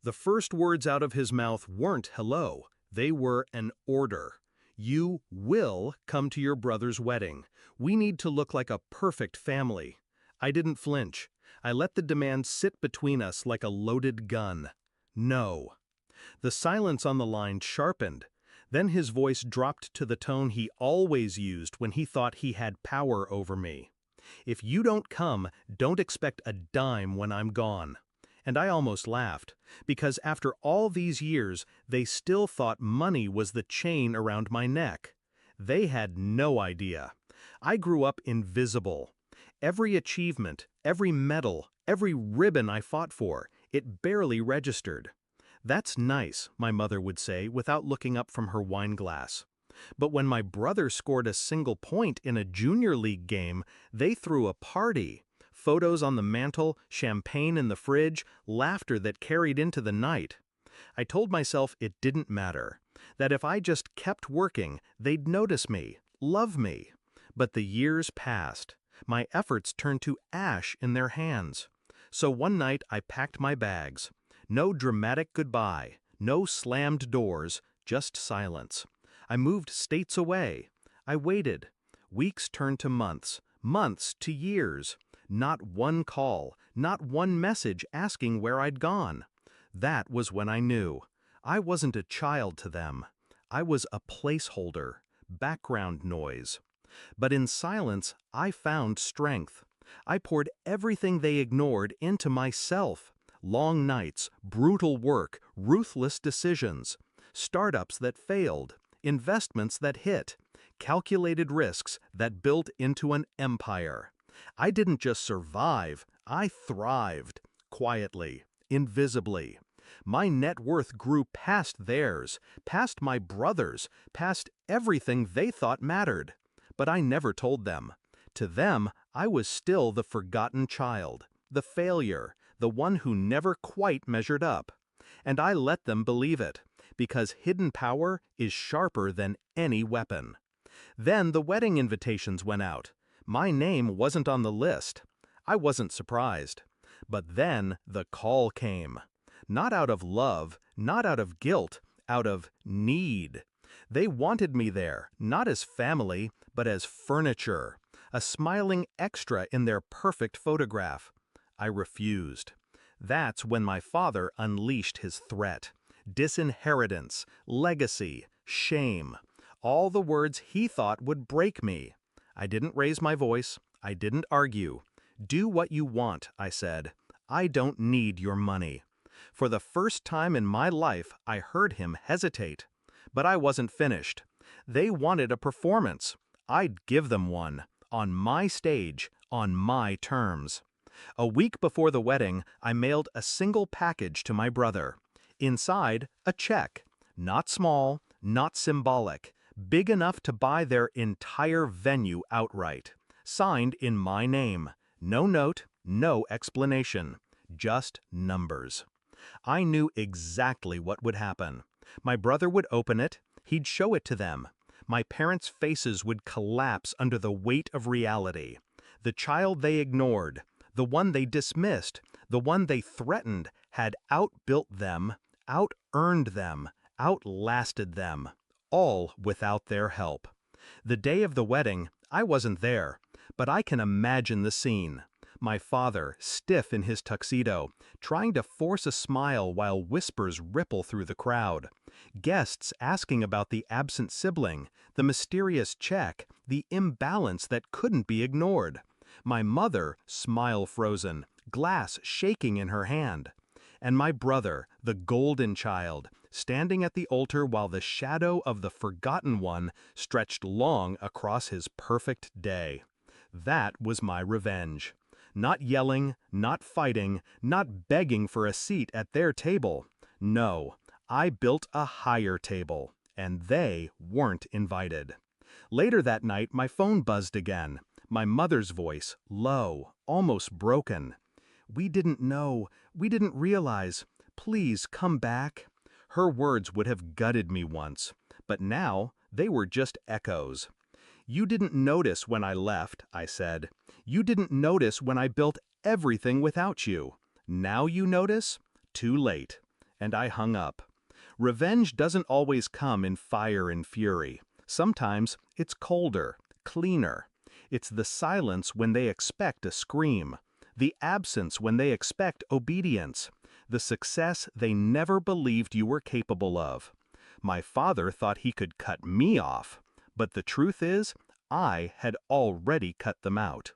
The first words out of his mouth weren't hello, they were an order. You will come to your brother's wedding. We need to look like a perfect family. I didn't flinch. I let the demand sit between us like a loaded gun. No. The silence on the line sharpened. Then his voice dropped to the tone he always used when he thought he had power over me. If you don't come, don't expect a dime when I'm gone. And I almost laughed, because after all these years, they still thought money was the chain around my neck. They had no idea. I grew up invisible. Every achievement, every medal, every ribbon I fought for, it barely registered. That's nice, my mother would say without looking up from her wine glass. But when my brother scored a single point in a junior league game, they threw a party. Photos on the mantle, champagne in the fridge, laughter that carried into the night. I told myself it didn't matter, that if I just kept working, they'd notice me, love me. But the years passed. My efforts turned to ash in their hands. So one night I packed my bags. No dramatic goodbye, no slammed doors, just silence. I moved states away. I waited. Weeks turned to months, months to years. Not one call, not one message asking where I'd gone. That was when I knew. I wasn't a child to them. I was a placeholder, background noise. But in silence, I found strength. I poured everything they ignored into myself. Long nights, brutal work, ruthless decisions. Startups that failed, investments that hit, calculated risks that built into an empire. I didn't just survive, I thrived, quietly, invisibly. My net worth grew past theirs, past my brother's, past everything they thought mattered. But I never told them. To them, I was still the forgotten child, the failure, the one who never quite measured up. And I let them believe it, because hidden power is sharper than any weapon. Then the wedding invitations went out. My name wasn't on the list. I wasn't surprised. But then the call came. Not out of love, not out of guilt, out of need. They wanted me there, not as family, but as furniture, a smiling extra in their perfect photograph. I refused. That's when my father unleashed his threat. Disinheritance, legacy, shame. All the words he thought would break me. I didn't raise my voice. I didn't argue. Do what you want, I said. I don't need your money. For the first time in my life, I heard him hesitate. But I wasn't finished. They wanted a performance. I'd give them one. On my stage, on my terms. A week before the wedding, I mailed a single package to my brother. Inside, a check. Not small, not symbolic. Big enough to buy their entire venue outright. Signed in my name. No note, no explanation. Just numbers. I knew exactly what would happen. My brother would open it. He'd show it to them. My parents' faces would collapse under the weight of reality. The child they ignored, the one they dismissed, the one they threatened, had outbuilt them, out-earned them, outlasted them, all without their help. The day of the wedding, I wasn't there, but I can imagine the scene. My father, stiff in his tuxedo, trying to force a smile while whispers ripple through the crowd. Guests asking about the absent sibling, the mysterious check, the imbalance that couldn't be ignored. My mother, smile frozen, glass shaking in her hand. And my brother, the golden child, standing at the altar while the shadow of the forgotten one stretched long across his perfect day. That was my revenge. Not yelling, not fighting, not begging for a seat at their table. No, I built a higher table, and they weren't invited. Later that night, my phone buzzed again. My mother's voice, low, almost broken. "We didn't know. We didn't realize. Please come back." Her words would have gutted me once, but now they were just echoes. "You didn't notice when I left," I said. "You didn't notice when I built everything without you. Now you notice? Too late." and I hung up. Revenge doesn't always come in fire and fury. Sometimes it's colder, cleaner. It's the silence when they expect a scream, the absence when they expect obedience, the success they never believed you were capable of. My father thought he could cut me off, but the truth is, I had already cut them out.